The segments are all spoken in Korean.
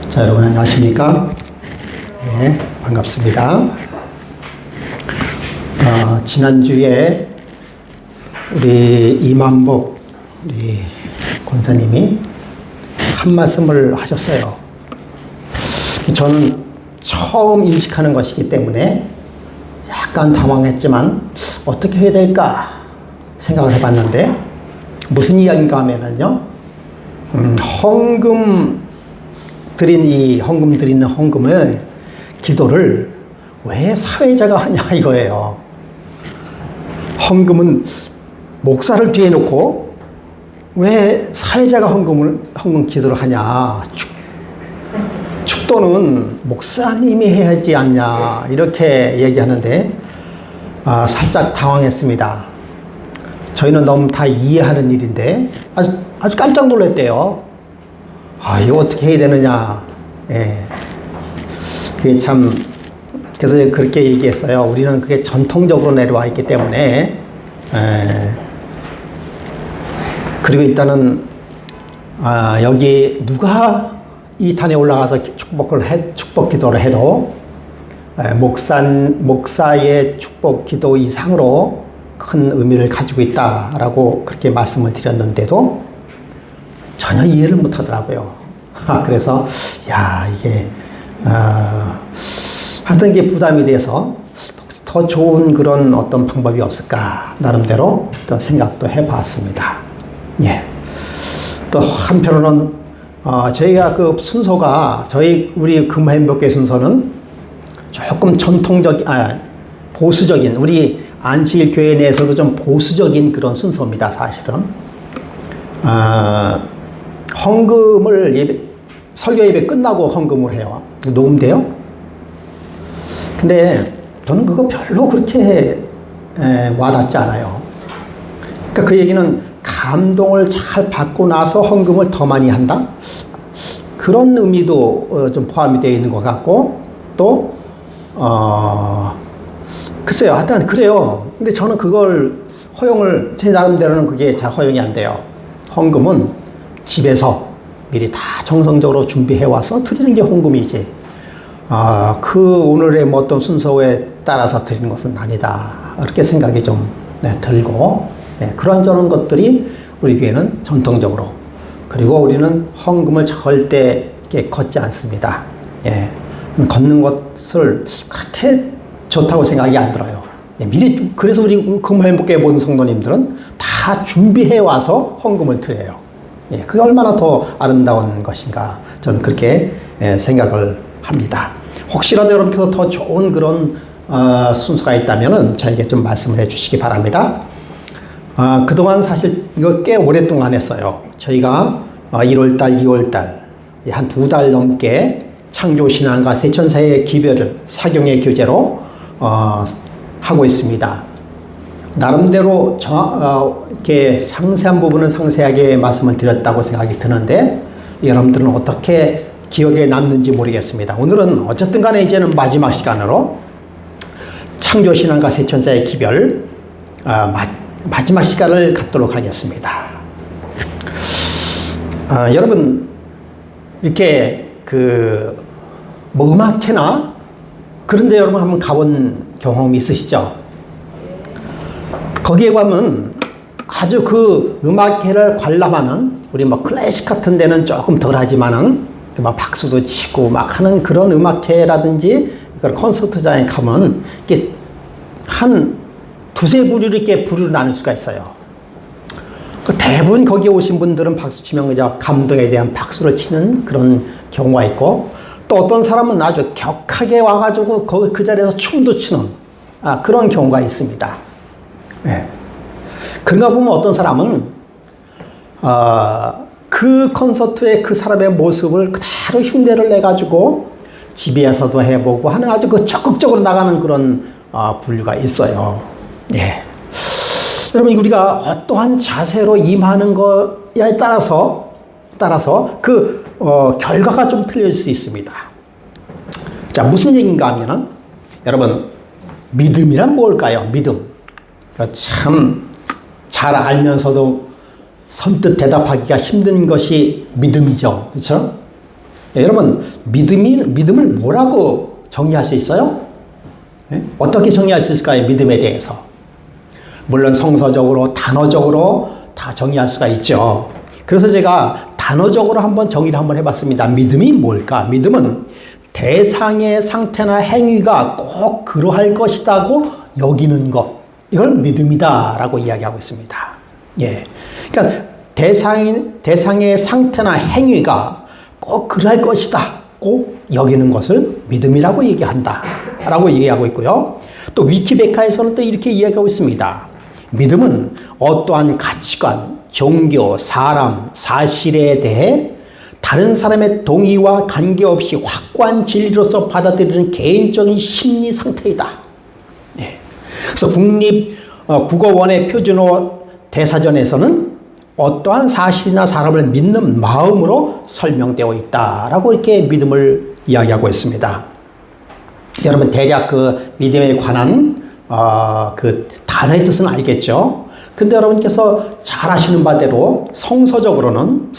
자, 여러분 안녕하십니까? 네, 반갑습니다. 지난주에 우리 이만복 우리 권사님이 한 말씀을 하셨어요. 저는 처음 인식하는 것이기 때문에 약간 당황했지만 어떻게 해야 될까 생각을 해봤는데, 무슨 이야기인가 하면은요, 헌금 드리는 헌금을, 기도를 왜 사회자가 하냐 이거예요. 헌금은 목사를 뒤에 놓고 왜 사회자가 헌금 기도를 하냐. 축도는 목사님이 해야지 않냐 이렇게 얘기하는데, 살짝 당황했습니다. 저희는 너무 다 이해하는 일인데 아주 깜짝 놀랐대요. 이거 어떻게 해야 되느냐. 예. 그게 참, 그래서 그렇게 얘기했어요. 우리는 그게 전통적으로 내려와 있기 때문에. 그리고 일단은 여기 누가 이 단에 올라가서 축복 기도를 해도 목사의 축복 기도 이상으로 큰 의미를 가지고 있다라고 그렇게 말씀을 드렸는데도 전혀 이해를 못 하더라고요. 그래서 이게 하여튼 이게 부담이 돼서 더 좋은 그런 어떤 방법이 없을까 나름대로 또 생각도 해봤습니다. 예. 또 한편으로는 저희가 그 순서가, 우리 금화행복회 순서는 조금 보수적인, 우리 안식일 교회 내에서도 좀 보수적인 그런 순서입니다, 사실은. 헌금을 설교 예배 끝나고 헌금을 해요. 녹음돼요? 근데 저는 그거 별로 그렇게 와닿지 않아요. 그러니까 그 얘기는 감동을 잘 받고 나서 헌금을 더 많이 한다? 그런 의미도 좀 포함이 되어 있는 것 같고, 또 글쎄요, 하여튼 그래요. 근데 저는 그걸 제 나름대로는 그게 잘 허용이 안 돼요. 헌금은 집에서 미리 다 정성적으로 준비해 와서 드리는 게 헌금이지. 그 오늘의 뭐 어떤 순서에 따라서 드리는 것은 아니다. 이렇게 생각이 좀 들고, 그런 것들이 우리 교회는 전통적으로. 그리고 우리는 헌금을 절대 이렇게 걷지 않습니다. 걷는 것을 그렇게 좋다고 생각이 안 들어요. 미리, 그래서 우리 금화행복회 모든 성도님들은 다 준비해 와서 헌금을 드려요. 그게 얼마나 더 아름다운 것인가, 저는 그렇게 생각을 합니다. 혹시라도 여러분께서 더 좋은 그런 순서가 있다면 저에게 좀 말씀을 해 주시기 바랍니다. 그동안 사실 이거 꽤 오랫동안 했어요. 저희가 1월달, 2월달 한 2달 넘게 창조신앙과 세천사의 기별을 사경의 교재로 하고 있습니다. 나름대로 이렇게 상세한 부분은 상세하게 말씀을 드렸다고 생각이 드는데, 여러분들은 어떻게 기억에 남는지 모르겠습니다. 오늘은 어쨌든 간에 이제는 마지막 시간으로 창조신앙과 세천사의 기별 마지막 시간을 갖도록 하겠습니다. 여러분, 이렇게 뭐 음악회나 그런데 여러분 한번 가본 경험이 있으시죠? 거기에 가면 아주 그 음악회를 관람하는, 우리 뭐 클래식 같은 데는 조금 덜 하지만은 막 박수도 치고 막 하는 그런 음악회라든지 그런 콘서트장에 가면 이게 한 두세 부류를 이렇게 부류로 나눌 수가 있어요. 대부분 거기에 오신 분들은 박수 치면 그저 감동에 대한 박수를 치는 그런 경우가 있고, 또 어떤 사람은 아주 격하게 와가지고 거기 그 자리에서 춤도 추는 그런 경우가 있습니다. 그런가 보면 어떤 사람은 그 콘서트의 그 사람의 모습을 그대로 흉내를 내가지고 집에서도 해보고 하는 아주 적극적으로 나가는 그런 분류가 있어요. 여러분, 우리가 어떠한 자세로 임하는 거에 따라서 그 결과가 좀 틀릴 수 있습니다. 자, 무슨 얘기인가 하면은, 여러분, 믿음이란 뭘까요? 믿음. 참 잘 알면서도 선뜻 대답하기가 힘든 것이 믿음이죠. 그렇죠? 네, 여러분, 믿음을 뭐라고 정의할 수 있어요? 네? 어떻게 정의할 수 있을까요? 믿음에 대해서. 물론 성서적으로, 단어적으로 다 정의할 수가 있죠. 그래서 제가 단어적으로 한번 정의를 한번 해봤습니다. 믿음이 뭘까? 믿음은 대상의 상태나 행위가 꼭 그러할 것이라고 여기는 것. 이걸 믿음이다라고 이야기하고 있습니다. 예. 그러니까 대상의 상태나 행위가 꼭 그러할 것이다고 여기는 것을 믿음이라고 얘기한다라고 얘기하고 있고요. 또 위키백과에서는 또 이렇게 이야기하고 있습니다. 믿음은 어떠한 가치관, 종교, 사람, 사실에 대해 다른 사람의 동의와 관계없이 확고한 진리로서 받아들이는 개인적인 심리 상태이다. 네. 그래서 국립국어원의 표준어 대사전에서는 어떠한 사실이나 사람을 믿는 마음으로 설명되어 있다라고 이렇게 믿음을 이야기하고 있습니다. 여러분 대략 그 믿음에 관한 그 단어의 뜻은 알겠죠? 근데 여러분께서 잘 아시는 바대로 성서적으로는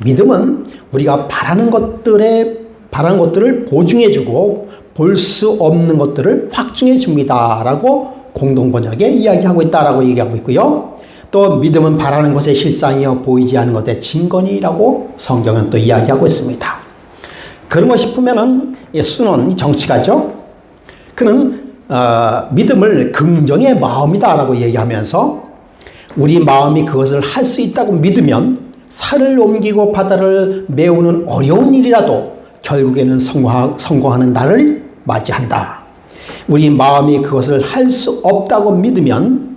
믿음은 우리가 바라는 것들을 보증해주고 볼 수 없는 것들을 확증해줍니다라고 공동번역에 이야기하고 있다라고 얘기하고 있고요. 또 믿음은 바라는 것의 실상이여 보이지 않는 것의 증거니라고 성경은 또 이야기하고 있습니다. 그런 거 싶으면은 수는 정치가죠. 그는 믿음을 긍정의 마음이다라고 얘기하면서 우리 마음이 그것을 할 수 있다고 믿으면 산을 옮기고 바다를 메우는 어려운 일이라도 결국에는 성공하는 날을 맞이한다. 우리 마음이 그것을 할 수 없다고 믿으면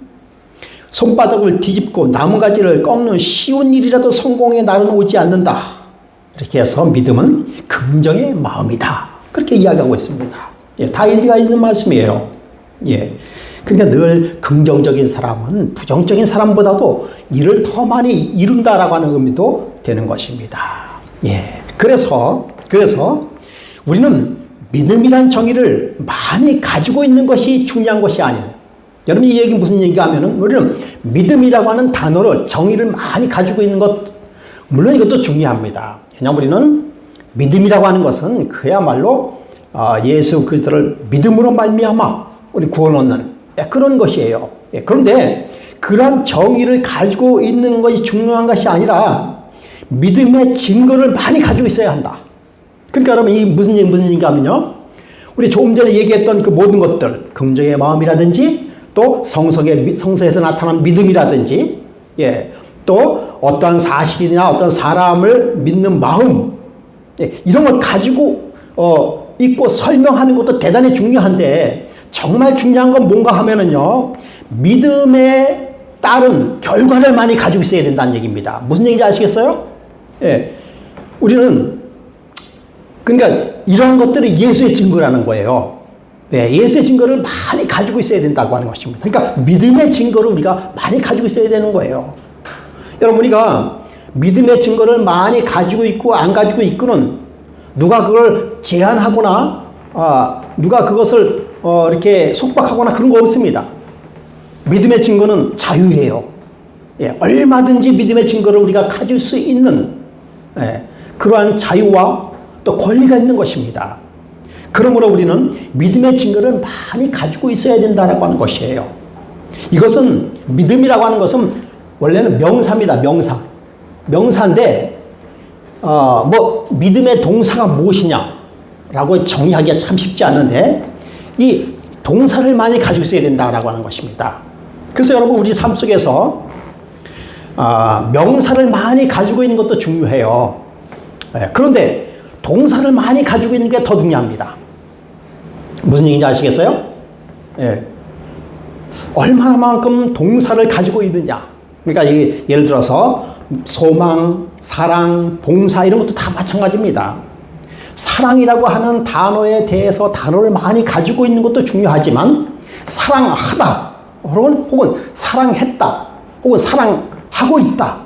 손바닥을 뒤집고 나무가지를 꺾는 쉬운 일이라도 성공의 날은 오지 않는다. 이렇게 해서 믿음은 긍정의 마음이다. 그렇게 이야기하고 있습니다. 예, 다 일리가 있는 말씀이에요. 예. 그러니까 늘 긍정적인 사람은 부정적인 사람보다도 일을 더 많이 이룬다라고 하는 의미도 되는 것입니다. 예. 그래서 우리는 믿음이란 정의를 많이 가지고 있는 것이 중요한 것이 아니에요. 여러분 이 얘기 무슨 얘기가 하면은 우리는 믿음이라고 하는 단어를 정의를 많이 가지고 있는 것 물론 이것도 중요합니다. 왜냐하면 우리는 믿음이라고 하는 것은 그야말로 예수 그리스도를 믿음으로 말미암아 우리 구원 얻는 그런 것이에요. 그런데 그러한 정의를 가지고 있는 것이 중요한 것이 아니라 믿음의 증거를 많이 가지고 있어야 한다. 그러니까 여러분 이 무슨 얘기인가 하면요. 우리 조금 전에 얘기했던 그 모든 것들 긍정의 마음이라든지 또 성서에서 나타난 믿음이라든지 또 어떠한 사실이나 어떤 사람을 믿는 마음 이런 걸 가지고 있고 설명하는 것도 대단히 중요한데 정말 중요한 건 뭔가 하면은요 믿음에 따른 결과를 많이 가지고 있어야 된다는 얘기입니다. 무슨 얘기인지 아시겠어요? 우리는 그러니까 이런 것들이 예수의 증거라는 거예요. 예수의 증거를 많이 가지고 있어야 된다고 하는 것입니다. 그러니까 믿음의 증거를 우리가 많이 가지고 있어야 되는 거예요. 여러분 우리가 믿음의 증거를 많이 가지고 있고 안 가지고 있고는 누가 그걸 제한하거나 누가 그것을 이렇게 속박하거나 그런 거 없습니다. 믿음의 증거는 자유예요. 얼마든지 믿음의 증거를 우리가 가질 수 있는 그러한 자유와 또 권리가 있는 것입니다. 그러므로 우리는 믿음의 증거를 많이 가지고 있어야 된다고 하는 것이에요. 이것은 믿음이라고 하는 것은 원래는 명사입니다. 명사인데 믿음의 동사가 무엇이냐라고 정의하기가 참 쉽지 않은데 이 동사를 많이 가지고 있어야 된다고 하는 것입니다. 그래서 여러분 우리 삶 속에서 명사를 많이 가지고 있는 것도 중요해요. 그런데 동사를 많이 가지고 있는 게 더 중요합니다. 무슨 얘기인지 아시겠어요? 얼마나만큼 동사를 가지고 있느냐. 그러니까 예를 들어서 소망, 사랑, 봉사 이런 것도 다 마찬가지입니다. 사랑이라고 하는 단어에 대해서 단어를 많이 가지고 있는 것도 중요하지만 사랑하다 혹은 사랑했다 혹은 사랑하고 있다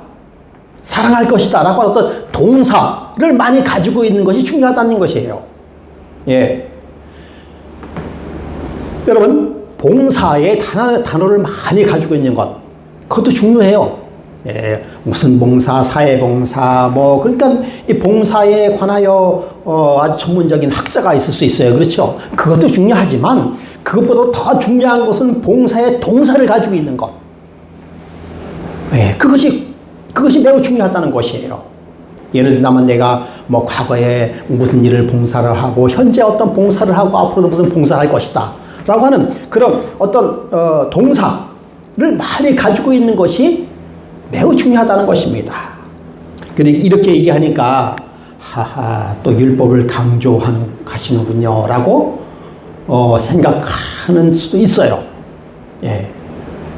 사랑할 것이다 라고 하는 어떤 동사를 많이 가지고 있는 것이 중요하다는 것이에요. 여러분 봉사의 단어를 많이 가지고 있는 것 그것도 중요해요. 무슨 봉사, 사회봉사, 뭐, 그러니까 이 봉사에 관하여 아주 전문적인 학자가 있을 수 있어요. 그렇죠? 그것도 중요하지만 그것보다 더 중요한 것은 봉사의 동사를 가지고 있는 것. 그것이 매우 중요하다는 것이에요. 예를 들면 내가 뭐 과거에 무슨 일을 봉사를 하고 현재 어떤 봉사를 하고 앞으로도 무슨 봉사를 할 것이다 라고 하는 그런 어떤 동사를 많이 가지고 있는 것이 매우 중요하다는 것입니다. 그리고 이렇게 얘기하니까 또 율법을 강조하시는군요 라고 생각하는 수도 있어요.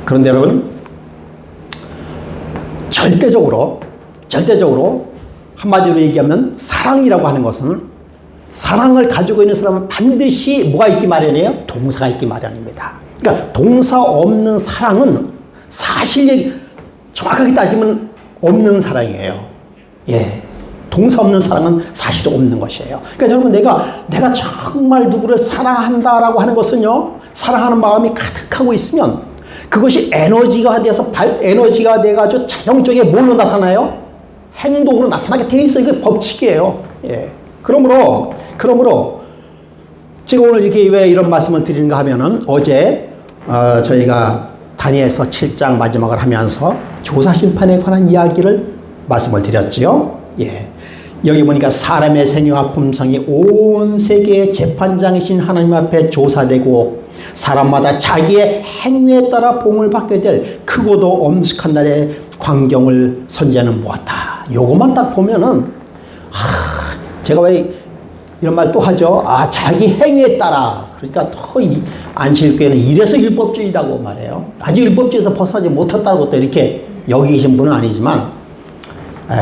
그런데 여러분, 절대적으로 한마디로 얘기하면 사랑이라고 하는 것은, 사랑을 가지고 있는 사람은 반드시 뭐가 있기 마련이에요? 동사가 있기 마련입니다. 그러니까 동사 없는 사랑은 사실 정확하게 따지면 없는 사랑이에요. 동사 없는 사랑은 사실 없는 것이에요. 그러니까 여러분, 내가 정말 누구를 사랑한다라고 하는 것은요, 사랑하는 마음이 가득하고 있으면 그것이 에너지가 돼가지고 자동적으로 뭘로 나타나요? 행동으로 나타나게 돼 있어요. 이게 법칙이에요. 그러므로 제가 오늘 이렇게 왜 이런 말씀을 드리는가 하면은, 어제 저희가 다니엘서 7장 마지막을 하면서 조사 심판에 관한 이야기를 말씀을 드렸지요. 여기 보니까 사람의 생애와 품성이 온 세계의 재판장이신 하나님 앞에 조사되고 사람마다 자기의 행위에 따라 봉을 받게 될 크고도 엄숙한 날의 광경을 선지하는 무엇다. 요것만 딱 보면은 제가 왜 이런 말 또 하죠. 자기 행위에 따라. 그러니까 더 안식일교회는 이래서 율법주의라고 말해요. 아직 율법주의에서 벗어나지 못했다고 또 이렇게 여기 계신 분은 아니지만,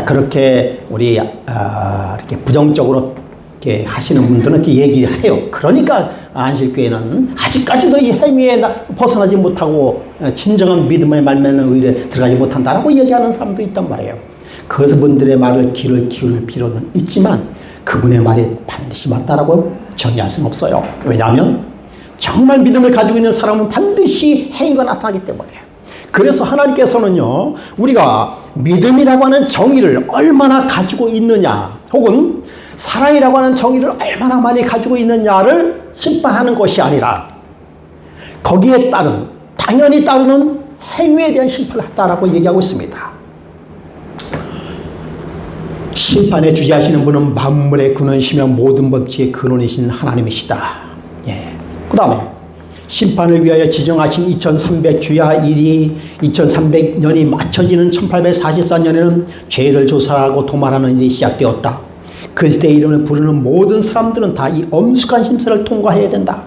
그렇게 우리 이렇게 부정적으로 이렇게 하시는 분들은 이렇게 얘기를 해요. 그러니까 안식교회는 아직까지도 이 행위에 벗어나지 못하고 진정한 믿음의 말매는 의에 들어가지 못한다라고 얘기하는 사람도 있단 말이에요. 그분들의 말을 귀를 기울일 필요는 있지만 그분의 말이 반드시 맞다라고 정의할 수는 없어요. 왜냐하면 정말 믿음을 가지고 있는 사람은 반드시 행위가 나타나기 때문에. 그래서 하나님께서는요, 우리가 믿음이라고 하는 정의를 얼마나 가지고 있느냐, 혹은 사랑이라고 하는 정의를 얼마나 많이 가지고 있느냐를 심판하는 것이 아니라 거기에 당연히 따르는 행위에 대한 심판을 한다라고 얘기하고 있습니다. 심판에 주재하시는 분은 만물의 근원이시며 모든 법칙의 근원이신 하나님이시다. 그 다음에 심판을 위하여 지정하신 2300주야 일이 2300년이 맞춰지는 1844년에는 죄를 조사하고 도말하는 일이 시작되었다. 그때 이름을 부르는 모든 사람들은 다 이 엄숙한 심사를 통과해야 된다.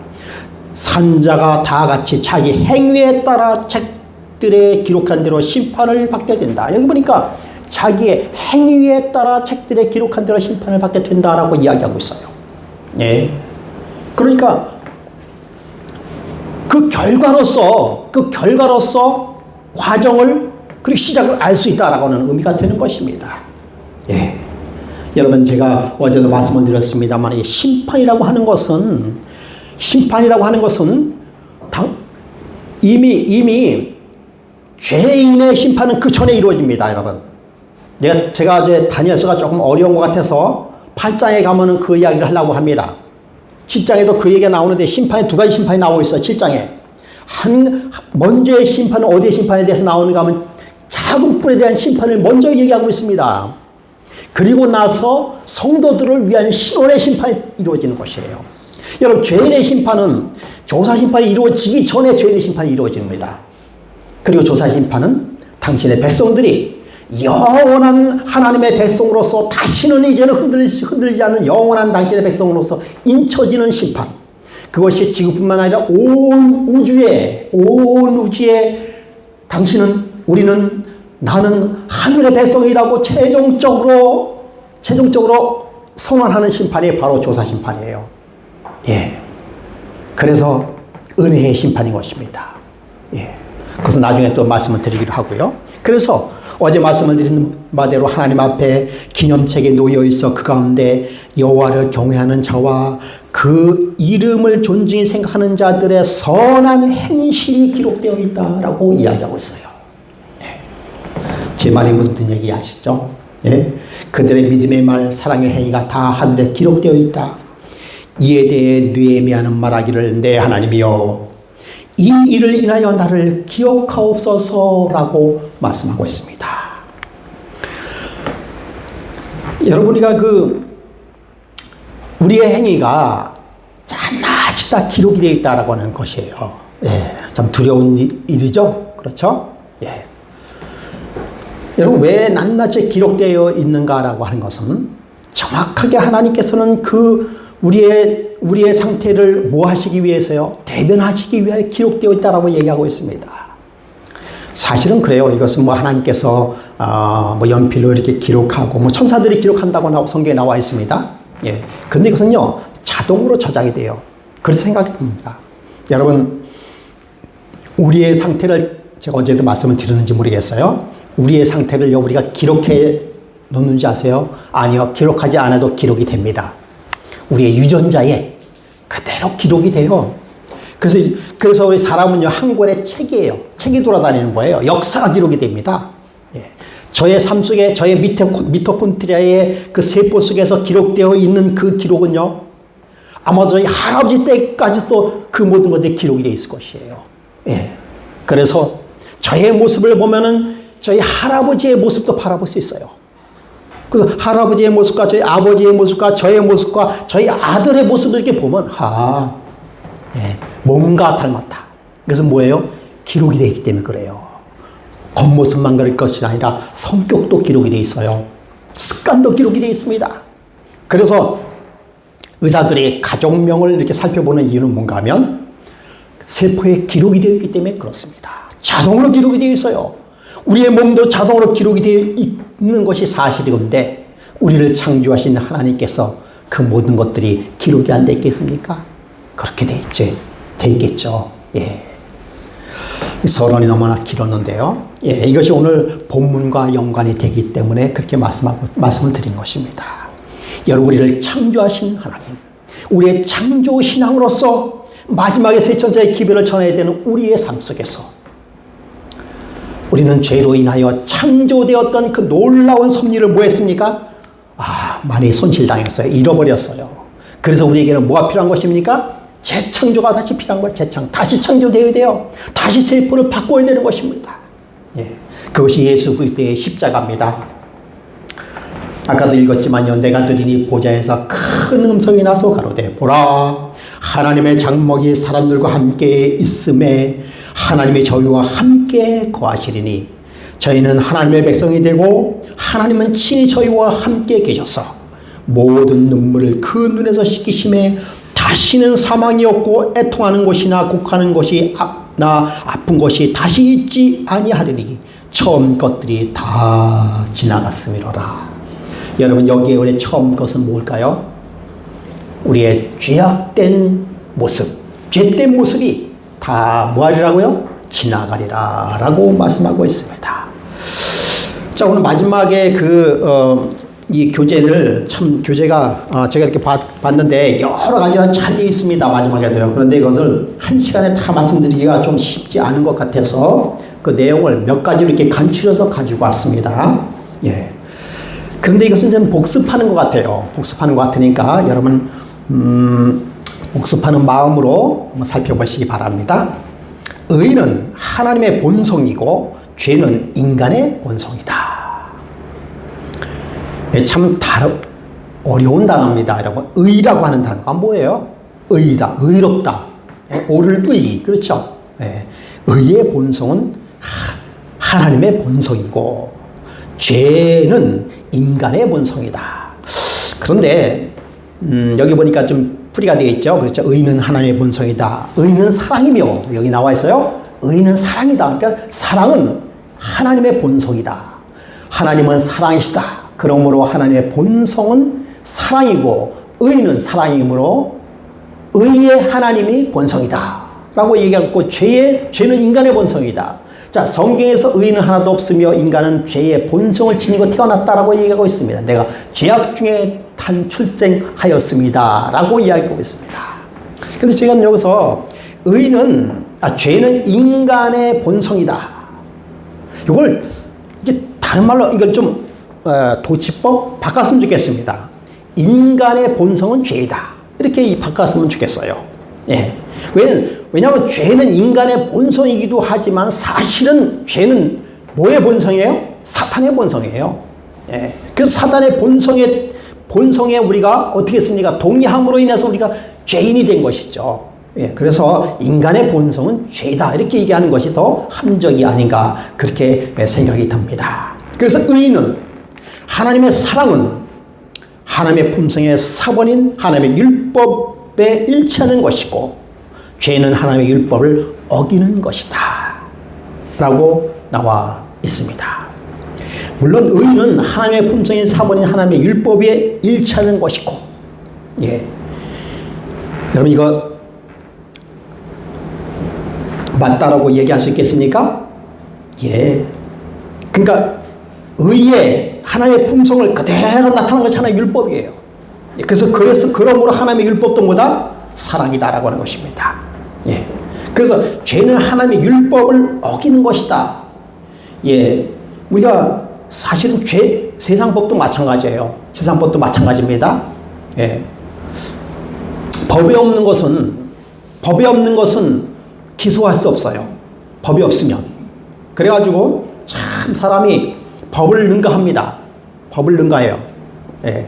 산자가 다 같이 자기 행위에 따라 책들에 기록한 대로 심판을 받게 된다. 여기 보니까 자기의 행위에 따라 책들에 기록한 대로 심판을 받게 된다라고 이야기하고 있어요. 그러니까 그 결과로서 과정을, 그리고 시작을 알 수 있다라고 하는 의미가 되는 것입니다. 여러분, 제가 어제도 말씀을 드렸습니다만, 이 심판이라고 하는 것은 이미 죄인의 심판은 그 전에 이루어집니다, 여러분. 제가 이제 다니엘서가 조금 어려운 것 같아서 8장에 가면은 그 이야기를 하려고 합니다. 7장에도 그 얘기가 나오는데 심판에 두 가지 심판이 나오고 있어요. 7장에. 먼저의 심판은 어디의 심판에 대해서 나오는가 하면 작은 뿔에 대한 심판을 먼저 얘기하고 있습니다. 그리고 나서 성도들을 위한 신원의 심판이 이루어지는 것이에요. 여러분, 죄인의 심판은 조사 심판이 이루어지기 전에 죄인의 심판이 이루어집니다. 그리고 조사 심판은 당신의 백성들이 영원한 하나님의 백성으로서 다시는 이제는 흔들리지 않는 영원한 당신의 백성으로서 인쳐지는 심판. 그것이 지구뿐만 아니라 온 우주에 우리는 나는 하늘의 백성이라고 최종적으로 선언하는 심판이 바로 조사 심판이에요. 그래서 은혜의 심판인 것입니다. 그래서 나중에 또 말씀을 드리기로 하고요. 그래서 어제 말씀을 드린 바대로 하나님 앞에 기념책에 놓여 있어 그 가운데 여호와를 경외하는 자와 그 이름을 존중히 생각하는 자들의 선한 행실이 기록되어 있다라고 이야기하고 있어요. 제 말이 무슨 얘기 아시죠? 예? 그들의 믿음의 말, 사랑의 행위가 다 하늘에 기록되어 있다. 이에 대해 느헤미야는 말하기를 내 하나님이여 이 일을 인하여 나를 기억하옵소서라고 말씀하고 있습니다. 여러분이가 우리의 행위가 낱낱이 다 기록이 되어 있다라고 하는 것이에요. 예, 참 두려운 일이죠. 그렇죠? 예. 여러분 왜 낱낱이 기록되어 있는가라고 하는 것은 정확하게 하나님께서는 우리의 상태를 뭐 하시기 위해서요? 대변하시기 위하여 기록되어 있다라고 얘기하고 있습니다. 사실은 그래요. 이것은 뭐 하나님께서 뭐 연필로 이렇게 기록하고 뭐 천사들이 기록한다고 성경에 나와 있습니다. 예. 근데 이것은요 자동으로 저장이 돼요. 그렇게 생각이 듭니다. 여러분 우리의 상태를 제가 어제도 말씀을 드렸는지 모르겠어요. 우리의 상태를 우리가 기록해 놓는지 아세요? 아니요. 기록하지 않아도 기록이 됩니다. 우리의 유전자에 그대로 기록이 돼요. 그래서 우리 사람은요, 한 권의 책이에요. 책이 돌아다니는 거예요. 역사가 기록이 됩니다. 예. 저의 삶 속에, 저의 미토콘드리아의 그 세포 속에서 기록되어 있는 그 기록은요, 아마 저희 할아버지 때까지도 그 모든 것들이 기록이 되어 있을 것이에요. 예. 그래서 저의 모습을 보면은 저희 할아버지의 모습도 바라볼 수 있어요. 그래서 할아버지의 모습과 저희 아버지의 모습과 저의 모습과 저희 아들의 모습을 이렇게 보면 예, 뭔가 닮았다. 그래서 뭐예요? 기록이 되어 있기 때문에 그래요. 겉모습만 그럴 것이 아니라 성격도 기록이 되어 있어요. 습관도 기록이 되어 있습니다. 그래서 의사들이 가족명을 이렇게 살펴보는 이유는 뭔가 하면 세포에 기록이 되어 있기 때문에 그렇습니다. 자동으로 기록이 되어 있어요. 우리의 몸도 자동으로 기록이 되어 있는 것이 사실이건데 우리를 창조하신 하나님께서 그 모든 것들이 기록이 안 돼 있겠습니까? 그렇게 돼 있겠죠. 예. 서론이 너무나 길었는데요. 예, 이것이 오늘 본문과 연관이 되기 때문에 그렇게 말씀을 드린 것입니다. 여러분, 우리를 창조하신 하나님, 우리의 창조 신앙으로서 마지막에 세 천사의 기별을 전해야 되는 우리의 삶 속에서 우리는 죄로 인하여 창조되었던 그 놀라운 섭리를 뭐 했습니까? 많이 손실당했어요. 잃어버렸어요. 그래서 우리에게는 뭐가 필요한 것입니까? 재창조가 다시 필요한 거예요. 다시 창조되어야 돼요. 다시 세포를 바꿔야 되는 것입니다. 예. 그것이 예수 그리스도의 십자가입니다. 아까도 읽었지만요. 내가 들으니 보좌에서 큰 음성이 나서 가로되 보라 하나님의 장막이 사람들과 함께 있음에 하나님의 저희와 함께 거하시리니 저희는 하나님의 백성이 되고 하나님은 친히 저희와 함께 계셔서 모든 눈물을 그 눈에서 씻기심에 다시는 사망이 없고 애통하는 것이나 곡하는 것이 아픈 것이 다시 있지 아니하리니 처음 것들이 다 지나갔음이로라. 여러분, 여기에 우리 처음 것은 뭘까요? 우리의 죄악된 모습, 죄된 모습이 다 뭐하리라고요? 지나가리라 라고 말씀하고 있습니다. 자, 오늘 마지막에 이 교재를 교재가 제가 이렇게 봤는데 여러 가지나 잘 되어 있습니다. 마지막에도요. 그런데 이것을 한 시간에 다 말씀드리기가 좀 쉽지 않은 것 같아서 그 내용을 몇 가지로 이렇게 간추려서 가지고 왔습니다. 예. 그런데 이것은 좀 복습하는 것 같아요. 복습하는 것 같으니까 여러분 복습하는 마음으로 한번 살펴보시기 바랍니다. 의는 하나님의 본성이고 죄는 인간의 본성이다. 참 어려운 단어입니다. 여러분, 의라고 하는 단어가 뭐예요? 의다, 의롭다, 옳을 의, 그렇죠? 의의 본성은 하나님의 본성이고 죄는 인간의 본성이다. 그런데 여기 보니까 좀 풀이가 되어 있죠. 그렇죠? 의는 하나님의 본성이다. 의는 사랑이며 여기 나와 있어요. 의는 사랑이다. 그러니까 사랑은 하나님의 본성이다. 하나님은 사랑이시다. 그러므로 하나님의 본성은 사랑이고 의는 사랑이므로 의의 하나님이 본성이다 라고 얘기하고 죄는 인간의 본성이다. 자, 성경에서 의는 하나도 없으며 인간은 죄의 본성을 지니고 태어났다라고 얘기하고 있습니다. 내가 죄악 중에 탄출생하였습니다 라고 이야기하고 있습니다. 근데 제가 여기서 죄는 인간의 본성이다. 이걸 이게 다 다른 말로 이걸 좀 도치법 바꿨으면 좋겠습니다. 인간의 본성은 죄이다. 이렇게 바꿨으면 좋겠어요. 예. 왜냐하면 죄는 인간의 본성이기도 하지만 사실은 죄는 뭐의 본성이에요? 사탄의 본성이에요. 예. 그래서 사탄의 본성에 우리가 어떻게 했습니까? 동의함으로 인해서 우리가 죄인이 된 것이죠. 예. 그래서 인간의 본성은 죄다. 이렇게 얘기하는 것이 더 합리적이 아닌가 그렇게 생각이 듭니다. 그래서 의는 하나님의 사랑은 하나님의 품성의 사본인 하나님의 율법에 일치하는 것이고 죄는 하나님의 율법을 어기는 것이다 라고 나와 있습니다. 물론 의는 하나님의 품성인 사본인 하나님의 율법에 일치하는 것이고, 예. 여러분 이거 맞다라고 얘기할 수 있겠습니까? 예. 그러니까 의에 하나님의 품성을 그대로 나타나는 것이 하나님의 율법이에요. 그래서 그러므로 하나님의 율법도 뭐다? 사랑이다라고 하는 것입니다. 예. 그래서 죄는 하나님의 율법을 어기는 것이다. 예. 우리가 사실은 세상 법도 마찬가지예요. 세상 법도 마찬가지입니다. 예. 법이 없는 것은 기소할 수 없어요. 법이 없으면. 그래가지고 참 사람이 법을 능가합니다. 법을 능가해요. 예.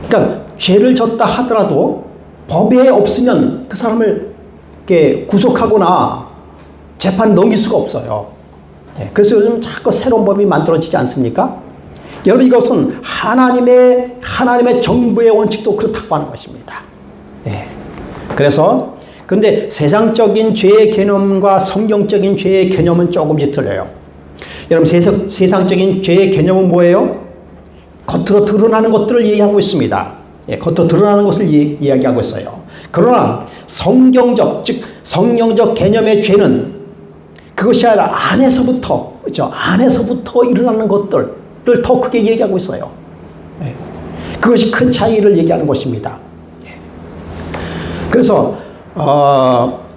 그러니까 죄를 졌다 하더라도 법에 없으면 그 사람을 이렇게 구속하거나 재판 넘길 수가 없어요. 예. 그래서 요즘 자꾸 새로운 법이 만들어지지 않습니까? 여러분 이것은 하나님의 정부의 원칙도 그렇다고 하는 것입니다. 예. 그래서 근데 세상적인 죄의 개념과 성경적인 죄의 개념은 조금씩 틀려요. 여러분 세상적인 죄의 개념은 뭐예요? 겉으로 드러나는 것들을 얘기하고 있습니다. 예, 겉으로 드러나는 것을 이야기하고 있어요. 그러나 성경적 즉 성령적 개념의 죄는 그것이 아니라 안에서부터 그렇죠? 안에서부터 일어나는 것들을 더 크게 얘기하고 있어요. 예. 그것이 큰 차이를 얘기하는 것입니다. 예. 그래서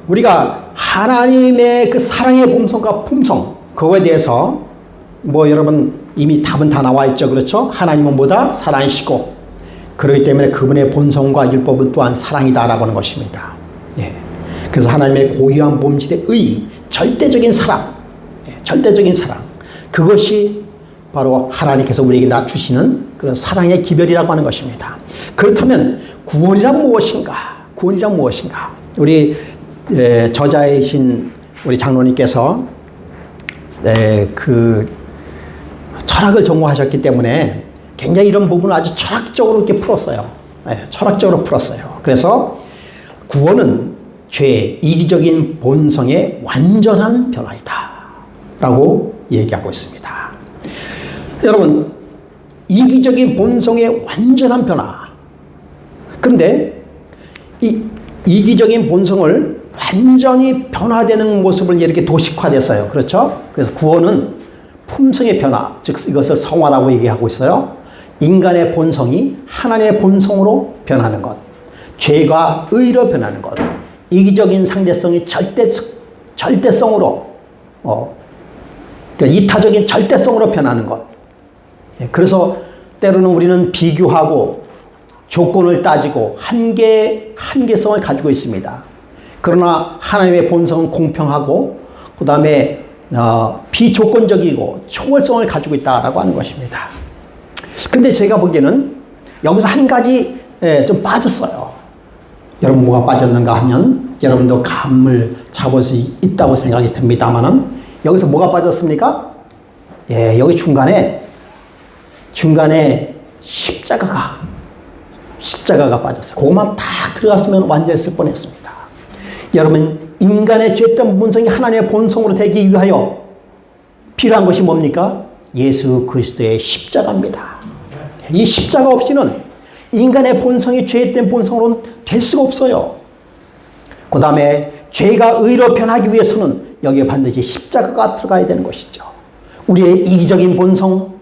우리가 하나님의 그 사랑의 본성과 품성 그거에 대해서 뭐 여러분 이미 답은 다 나와 있죠. 그렇죠? 하나님은 뭐다? 사랑이시고 그렇기 때문에 그분의 본성과 율법은 또한 사랑이다라고 하는 것입니다. 예. 그래서 하나님의 고유한 본질의 절대적인 사랑, 예. 절대적인 사랑 그것이 바로 하나님께서 우리에게 낮추시는 그런 사랑의 기별이라고 하는 것입니다. 그렇다면 구원이란 무엇인가? 구원이란 무엇인가? 우리 저자이신 우리 장로님께서 그 철학을 전공하셨기 때문에 굉장히 이런 부분을 아주 철학적으로 이렇게 풀었어요. 철학적으로 풀었어요. 그래서 구원은 죄의 이기적인 본성의 완전한 변화이다 라고 얘기하고 있습니다. 여러분 이기적인 본성의 완전한 변화 그런데 이 이기적인 본성을 완전히 변화되는 모습을 이렇게 도식화됐어요. 그렇죠? 그래서 구원은 품성의 변화, 즉 이것을 성화라고 얘기하고 있어요. 인간의 본성이 하나님의 본성으로 변하는 것, 죄가 의로 변하는 것, 이기적인 상대성이 절대성으로 그러니까 이타적인 절대성으로 변하는 것. 그래서 때로는 우리는 비교하고 조건을 따지고 한계성을 가지고 있습니다. 그러나 하나님의 본성은 공평하고 그 다음에 비조건적이고 초월성을 가지고 있다라고 하는 것입니다. 근데 제가 보기에는 여기서 한 가지 좀 빠졌어요. 여러분 뭐가 빠졌는가 하면 여러분도 감을 잡을 수 있다고 생각이 듭니다만은 여기서 뭐가 빠졌습니까? 예, 여기 중간에 십자가가 빠졌어요. 그것만 딱 들어갔으면 완전했을 뻔했습니다. 여러분 인간의 죄된 본성이 하나님의 본성으로 되기 위하여 필요한 것이 뭡니까? 예수 그리스도의 십자가입니다. 이 십자가 없이는 인간의 본성이 죄된 본성으로는 될 수가 없어요. 그 다음에 죄가 의로 변하기 위해서는 여기에 반드시 십자가가 들어가야 되는 것이죠. 우리의 이기적인 본성이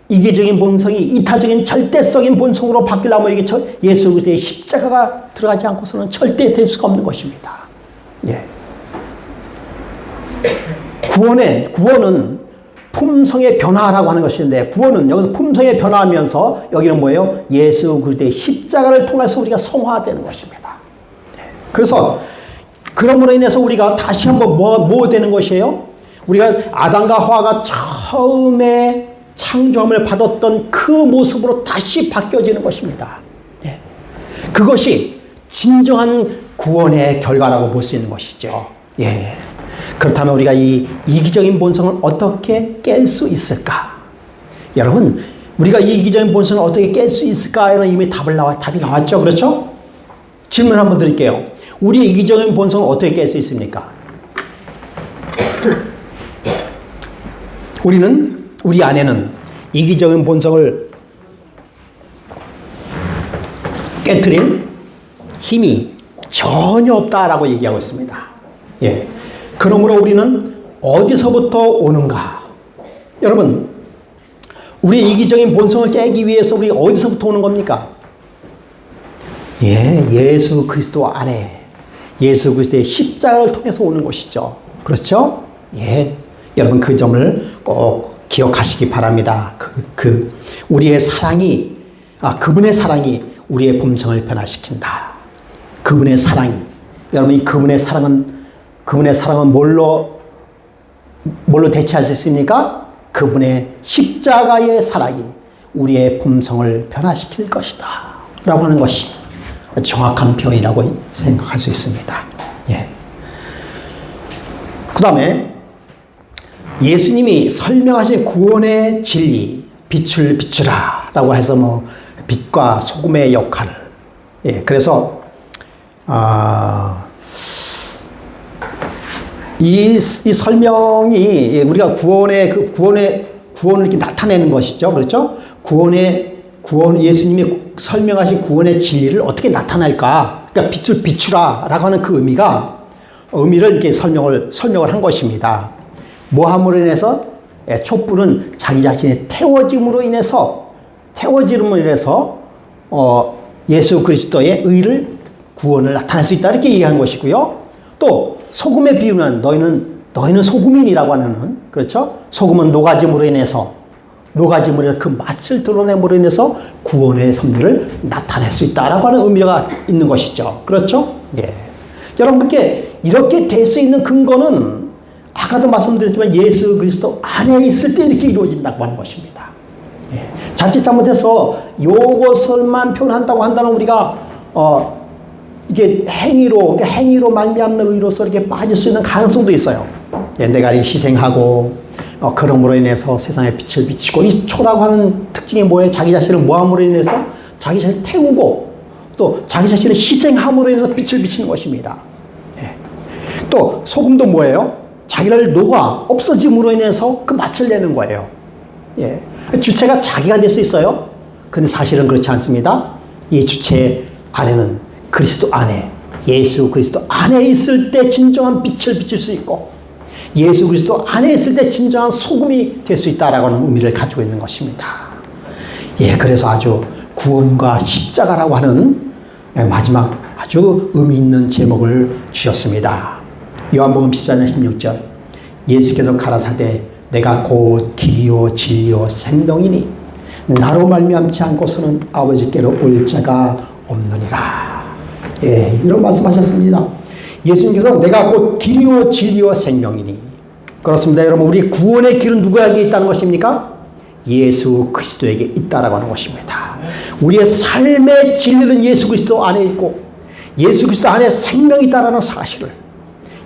이타적인 절대적인 본성으로 바뀌려면 이게 예수 그리스도의 십자가가 들어가지 않고서는 절대 될 수가 없는 것입니다. 예. 구원은 품성의 변화라고 하는 것인데, 구원은 여기서 품성의 변화하면서 여기는 뭐예요? 예수 그리스도의 십자가를 통해서 우리가 성화되는 것입니다. 그래서 그러므로 인해서 우리가 다시 한번 뭐 되는 것이에요? 우리가 아담과 하와가 처음에 창조함을 받았던 그 모습으로 다시 바뀌어지는 것입니다. 그것이 진정한 구원의 결과라고 볼 수 있는 것이죠. 그렇다면 우리가 이 이기적인 본성을 어떻게 깰 수 있을까? 여러분, 우리가 이 이기적인 본성을 어떻게 깰 수 있을까? 이런 이미 답이 나왔죠. 그렇죠? 질문 한번 드릴게요. 우리의 이기적인 본성을 어떻게 깰 수 있습니까? 우리 안에는 이기적인 본성을 깨트릴 힘이 전혀 없다라고 얘기하고 있습니다. 그러므로 우리는 어디서부터 오는가? 여러분, 우리의 이기적인 본성을 깨기 위해서 우리 어디서부터 오는 겁니까? 예수 그리스도 안에, 예수 그리스도의 십자가를 통해서 오는 것이죠. 그렇죠? 여러분, 그 점을 꼭 기억하시기 바랍니다. 우리의 사랑이, 그분의 사랑이 우리의 본성을 변화시킨다. 그분의 사랑이, 여러분, 그분의 사랑은 뭘로 대체할 수 있습니까? 그분의 십자가의 사랑이 우리의 품성을 변화시킬 것이다 라고 하는 것이 정확한 표현이라고 생각할 수 있습니다. 그 다음에 예수님이 설명하신 구원의 진리, 빛을 비추라 라고 해서 빛과 소금의 역할. 그래서 이 설명이 우리가 구원을 이렇게 나타내는 것이죠. 그렇죠? 예수님이 설명하신 구원의 진리를 어떻게 나타낼까? 그러니까 빛을 비추라 라고 하는 그 의미를 이렇게 설명을 한 것입니다. 뭐함으로 인해서? 촛불은 자기 자신의 태워짐으로 인해서 예수 그리스도의 의를, 구원을 나타낼 수 있다 이렇게 얘기하는 것이고요. 또 소금에 비유면 너희는 소금이라고 하는, 그렇죠? 소금은 녹아짐으로 인해서 그 맛을 드러냄으로 인해서 구원의 섭리를 나타낼 수 있다라고 하는 의미가 있는 것이죠. 그렇죠? 여러분, 이렇게 될 수 있는 근거는 아까도 말씀드렸지만 예수 그리스도 안에 있을 때 이렇게 이루어진다고 하는 것입니다. 자칫 잘못해서 이것을만 표현한다고 한다면 우리가 이게 행위로 말미암는 의로서 이렇게 빠질 수 있는 가능성도 있어요. 내가 희생하고 그럼으로 인해서 세상에 빛을 비치고, 이 초라고 하는 특징이 뭐예요? 자기 자신을 모함으로 인해서 자기 자신을 태우고 또 자기 자신을 희생함으로 인해서 빛을 비치는 것입니다. 또 소금도 뭐예요? 자기를 녹아 없어짐으로 인해서 그 맛을 내는 거예요. 주체가 자기가 될 수 있어요. 근데 사실은 그렇지 않습니다. 이 주체 안에는 그리스도 안에, 예수 그리스도 안에 있을 때 진정한 빛을 비칠 수 있고, 예수 그리스도 안에 있을 때 진정한 소금이 될 수 있다라고 하는 의미를 가지고 있는 것입니다. 그래서 아주 구원과 십자가라고 하는 마지막 아주 의미 있는 제목을 주셨습니다. 요한복음 14장 16절, 예수께서 가라사대 내가 곧 길이요 진리요 생명이니 나로 말미암지 않고서는 아버지께로 올 자가 없느니라. 이런 말씀하셨습니다. 예수님께서 내가 곧 길이요 진리요 생명이니. 그렇습니다. 여러분, 우리 구원의 길은 누구에게 있다는 것입니까? 예수 그리스도에게 있다라고 하는 것입니다. 우리의 삶의 진리는 예수 그리스도 안에 있고 예수 그리스도 안에 생명이 있다라는 사실을,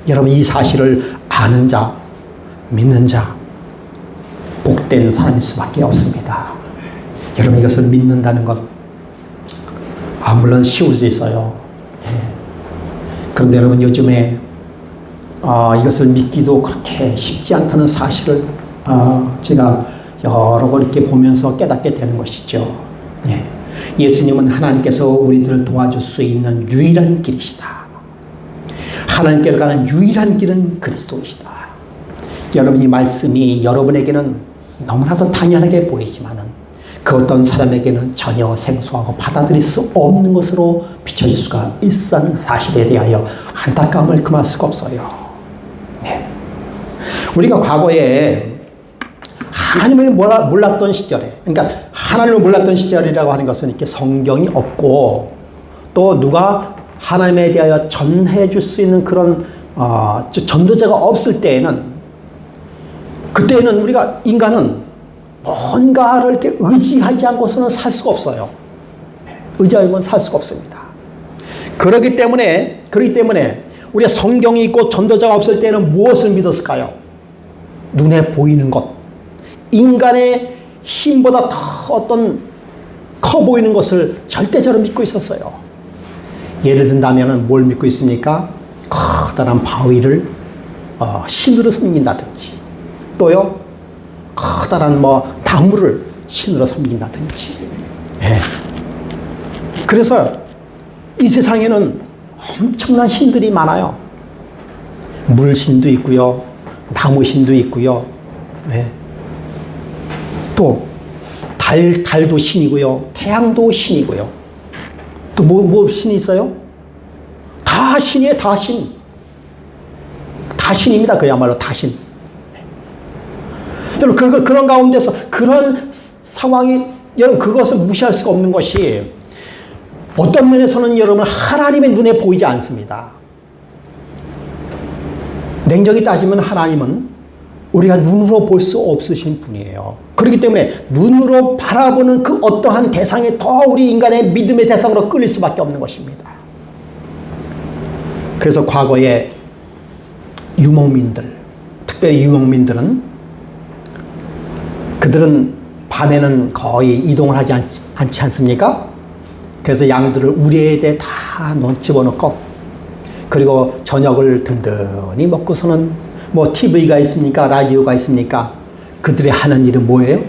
여러분, 이 사실을 아는 자, 믿는 자, 복된 사람일 수밖에 없습니다. 여러분, 이것을 믿는다는 것, 물론 쉬울 수 있어요. 그런데 여러분, 요즘에 이것을 믿기도 그렇게 쉽지 않다는 사실을 제가 여러 번 이렇게 보면서 깨닫게 되는 것이죠. 예수님은 하나님께서 우리들을 도와줄 수 있는 유일한 길이시다. 하나님께로 가는 유일한 길은 그리스도이시다. 여러분, 이 말씀이 여러분에게는 너무나도 당연하게 보이지만은 그 어떤 사람에게는 전혀 생소하고 받아들일 수 없는 것으로 비춰질 수가 있다는 사실에 대하여 안타까움을 금할 수가 없어요. 우리가 과거에 하나님을 몰랐던 시절에, 그러니까 하나님을 몰랐던 시절이라고 하는 것은 이렇게 성경이 없고 또 누가 하나님에 대하여 전해줄 수 있는 그런 전도자가 없을 때에는, 그때는 우리가 인간은 뭔가를 이렇게 의지하지 않고서는 살 수가 없어요. 의지하고는 살 수가 없습니다. 그렇기 때문에 우리가 성경이 있고 전도자가 없을 때는 무엇을 믿었을까요? 눈에 보이는 것, 인간의 힘보다 더 어떤 커 보이는 것을 절대적으로 믿고 있었어요. 예를 든다면 뭘 믿고 있습니까? 커다란 바위를 신으로 섬긴다든지, 또요 커다란 나무를 신으로 섬긴다든지. 예. 그래서 이 세상에는 엄청난 신들이 많아요. 물신도 있고요, 나무신도 있고요, 예. 또 달도 신이고요, 태양도 신이고요. 또 뭐 신이 있어요? 다 신이에요. 다 신. 다 신입니다. 그야말로 다 신. 여러분, 그런 가운데서 그런 상황이, 여러분, 그것을 무시할 수가 없는 것이, 어떤 면에서는 여러분 하나님의 눈에 보이지 않습니다. 냉정히 따지면 하나님은 우리가 눈으로 볼 수 없으신 분이에요. 그렇기 때문에 눈으로 바라보는 그 어떠한 대상에 더 우리 인간의 믿음의 대상으로 끌릴 수밖에 없는 것입니다. 그래서 과거에 유목민들, 특별히 유목민들은, 그들은 밤에는 거의 이동을 하지 않지 않습니까? 그래서 양들을 우레에 다 집어넣고, 그리고 저녁을 든든히 먹고서는 TV가 있습니까? 라디오가 있습니까? 그들이 하는 일은 뭐예요?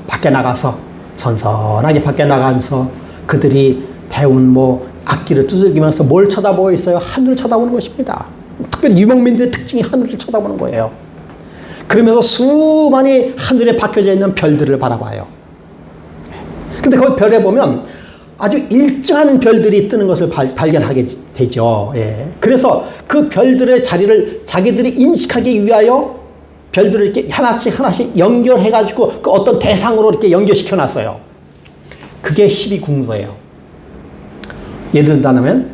밖에 나가서 선선하게 밖에 나가면서 그들이 배운 악기를 두들기면서 뭘 쳐다보고 있어요? 하늘을 쳐다보는 것입니다. 특별히 유목민들의 특징이 하늘을 쳐다보는 거예요. 그러면서 수많이 하늘에 박혀져 있는 별들을 바라봐요. 근데 그 별에 보면 아주 일정한 별들이 뜨는 것을 발견하게 되죠. 예. 그래서 그 별들의 자리를 자기들이 인식하기 위하여 별들을 이렇게 하나씩 연결해가지고 그 어떤 대상으로 이렇게 연결시켜 놨어요. 그게 12궁로예요. 예를 든다면,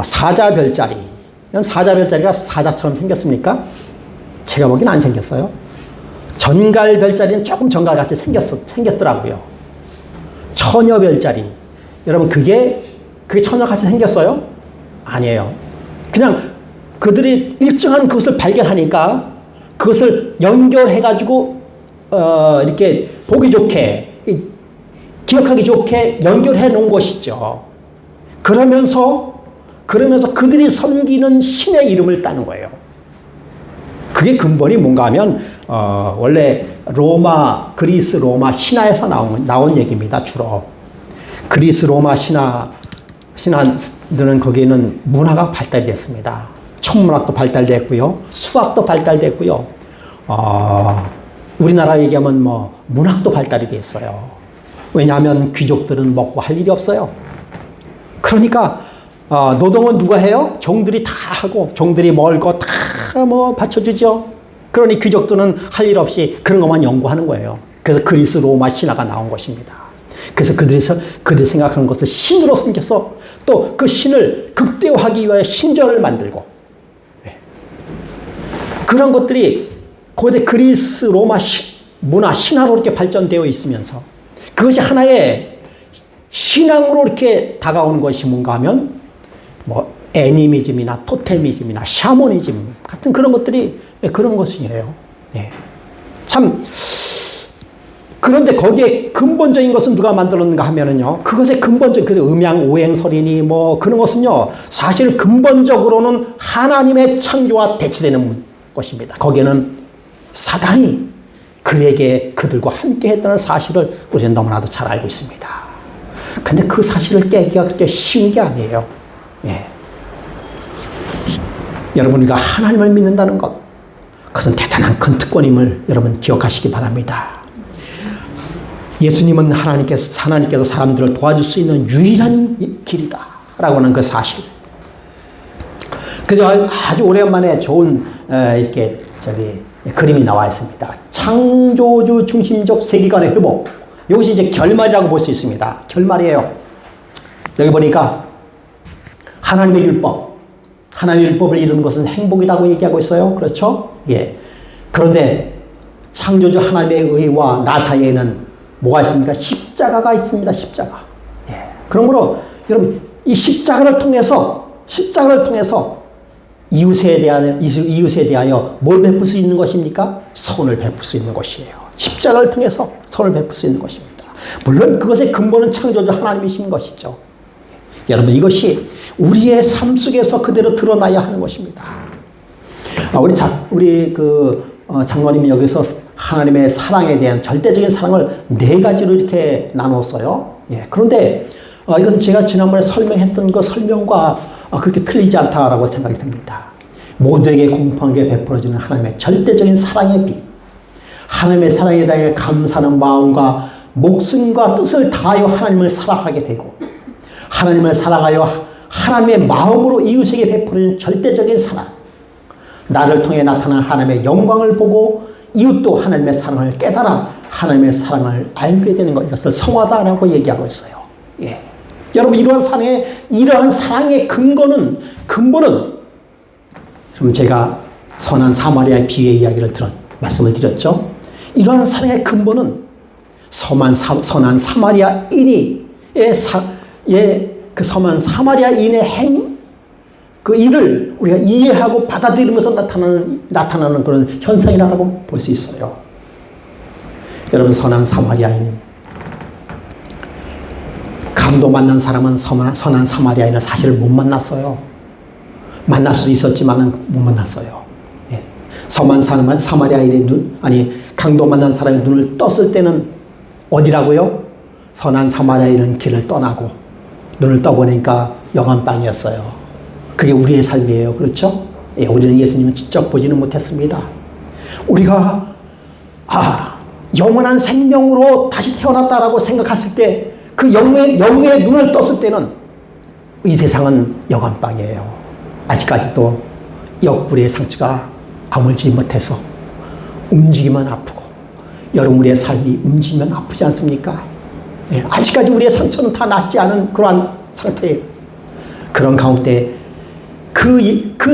사자별자리. 사자별자리가 사자처럼 생겼습니까? 제가 보기엔 안 생겼어요. 전갈별자리는 조금 전갈같이 생겼더라고요. 처녀별자리. 여러분, 그게 처녀같이 생겼어요? 아니에요. 그냥 그들이 일정한 그것을 발견하니까 그것을 연결해가지고, 이렇게 보기 좋게, 기억하기 좋게 연결해 놓은 것이죠. 그러면서 그들이 섬기는 신의 이름을 따는 거예요. 그게 근본이 뭔가 하면, 원래 그리스 로마 신화에서 나온 얘기입니다, 주로. 그리스 로마 신화들은 거기에는 문화가 발달이 됐습니다. 천문학도 발달됐고요, 수학도 발달됐고요, 우리나라 얘기하면 문학도 발달이 됐어요. 왜냐하면 귀족들은 먹고 할 일이 없어요. 그러니까 노동은 누가 해요? 종들이 다 하고, 종들이 먹을 거 다 받쳐주죠. 그러니 귀족들은 할 일 없이 그런 것만 연구하는 거예요. 그래서 그리스 로마 신화가 나온 것입니다. 그래서 그들이 생각한 것을 신으로 섬겨서 또 그 신을 극대화하기 위하여 신전을 만들고, 그런 것들이 고대 그리스 로마 문화 신화로 이렇게 발전되어 있으면서 그것이 하나의 신앙으로 이렇게 다가오는 것이 뭔가 하면 애니미즘이나 토테미즘이나 샤머니즘 같은 그런 것들이 그런 것이에요. 예. 참, 그런데 거기에 근본적인 것은 누가 만들었는가 하면은요, 그것의 근본적인, 그래서 음양, 오행설이니 그런 것은요, 사실 근본적으로는 하나님의 창조와 대치되는 것입니다. 거기에는 사단이 그들과 함께 했다는 사실을 우리는 너무나도 잘 알고 있습니다. 근데 그 사실을 깨기가 그렇게 쉬운 게 아니에요. 예. 여러분, 우리가 하나님을 믿는다는 것, 그것은 대단한 큰 특권임을 여러분 기억하시기 바랍니다. 예수님은 하나님께서 사람들을 도와줄 수 있는 유일한 길이다 라고 하는 그 사실. 그래서 아주 오랜만에 좋은 그림이 나와 있습니다. 창조주 중심적 세계관의 회복. 이것이 이제 결말이라고 볼 수 있습니다. 결말이에요. 여기 보니까 하나님의 율법, 하나님의 율법을 이루는 것은 행복이라고 얘기하고 있어요. 그렇죠? 예. 그런데 창조주 하나님의 의와 나 사이에는 뭐가 있습니까? 십자가가 있습니다. 십자가. 예. 그러므로 여러분 이 십자가를 통해서 이웃에 대하여 뭘 베풀 수 있는 것입니까? 선을 베풀 수 있는 것이에요. 십자가를 통해서 선을 베풀 수 있는 것입니다. 물론 그것의 근본은 창조주 하나님이신 것이죠. 여러분 이것이 우리의 삶 속에서 그대로 드러나야 하는 것입니다. 우리 장로님이 여기서 하나님의 사랑에 대한 절대적인 사랑을 4가지로 이렇게 나눴어요. 예. 그런데 이것은 제가 지난번에 설명했던 그 설명과 그렇게 틀리지 않다라고 생각이 듭니다. 모두에게 공평하게 베풀어지는 하나님의 절대적인 사랑의 빛, 하나님의 사랑에 대해 감사하는 마음과 목숨과 뜻을 다하여 하나님을 사랑하게 되고, 하나님을 사랑하여 하나님의 마음으로 이웃에게 베풀어지는 절대적인 사랑, 나를 통해 나타난 하나님의 영광을 보고 이웃도 하나님의 사랑을 깨달아 하나님의 사랑을 알게 되는 것, 이것을 성화다라고 얘기하고 있어요. 예. 여러분 이러한 사랑의 근본은 그럼 제가 선한 사마리아의 비유의 이야기를 말씀을 드렸죠. 이러한 사랑의 근본은 선한 사마리아인이 그 선한 사마리아인의 그 일을 우리가 이해하고 받아들이면서 나타나는 그런 현상이라고 볼 수 있어요. 여러분 선한 사마리아인, 강도 만난 사람은 선한 사마리아인을 사실 못 만났어요. 만날 수도 있었지만 못 만났어요. 예. 선한 사마리아인의 강도 만난 사람의 눈을 떴을 때는 어디라고요? 선한 사마리아인은 길을 떠나고 눈을 떠보니까 영안방이었어요. 그게 우리의 삶이에요. 그렇죠? 예, 우리는 예수님을 직접 보지는 못했습니다. 우리가 영원한 생명으로 다시 태어났다라고 생각했을 때 그 영의 눈을 떴을 때는 이 세상은 영안방이에요. 아직까지도 옆구리의 상처가 아물지 못해서 움직이면 아프고, 여러분 우리의 삶이 움직이면 아프지 않습니까? 예, 아직까지 우리의 상처는 다 낫지 않은 그러한 상태예요. 그런 가운데 그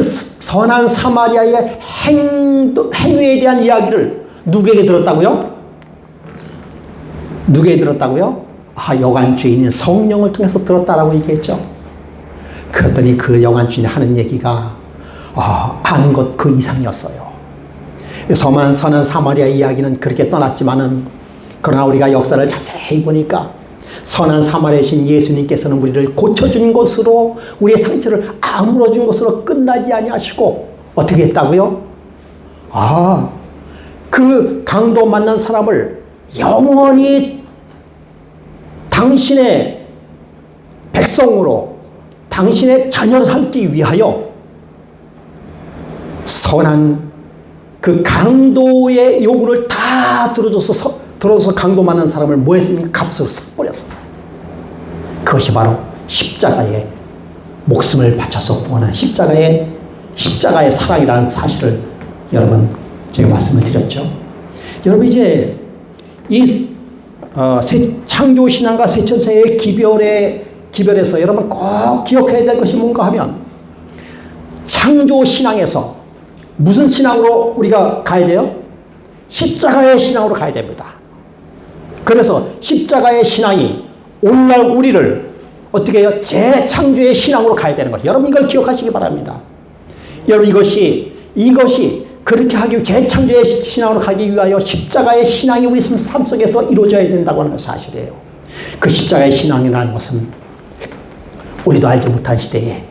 선한 사마리아의 행위에 대한 이야기를 누구에게 들었다고요? 누구에게 들었다고요? 여관 주인인 성령을 통해서 들었다라고 얘기했죠. 그랬더니 그 여관 주인이 하는 얘기가 아는 것 그 이상이었어요. 선한 사마리아 이야기는 그렇게 떠났지만은, 그러나 우리가 역사를 자세히 보니까 선한 사마리아이신 예수님께서는 우리를 고쳐준 것으로, 우리의 상처를 아물어준 것으로 끝나지 아니하시고 어떻게 했다고요? 그 강도 만난 사람을 영원히 당신의 백성으로, 당신의 자녀로 삼기 위하여 선한 그 강도의 요구를 다 들어줘서 강도 만난 사람을 뭐 했습니까? 값으로 싹버렸어요. 그것이 바로 십자가에 목숨을 바쳐서 구원한 십자가의 사랑이라는 사실을 여러분 제가 말씀을 드렸죠. 여러분 이제 이 창조신앙과 새천사의 기별에서 여러분 꼭 기억해야 될 것이 뭔가 하면, 창조신앙에서 무슨 신앙으로 우리가 가야 돼요? 십자가의 신앙으로 가야 됩니다. 그래서 십자가의 신앙이 오늘날 우리를 어떻게 해요? 재창조의 신앙으로 가야 되는 거예요. 여러분 이걸 기억하시기 바랍니다. 여러분 이것이 그렇게 재창조의 신앙으로 가기 위하여 십자가의 신앙이 우리 삶 속에서 이루어져야 된다고 하는 사실이에요. 그 십자가의 신앙이라는 것은 우리도 알지 못한 시대에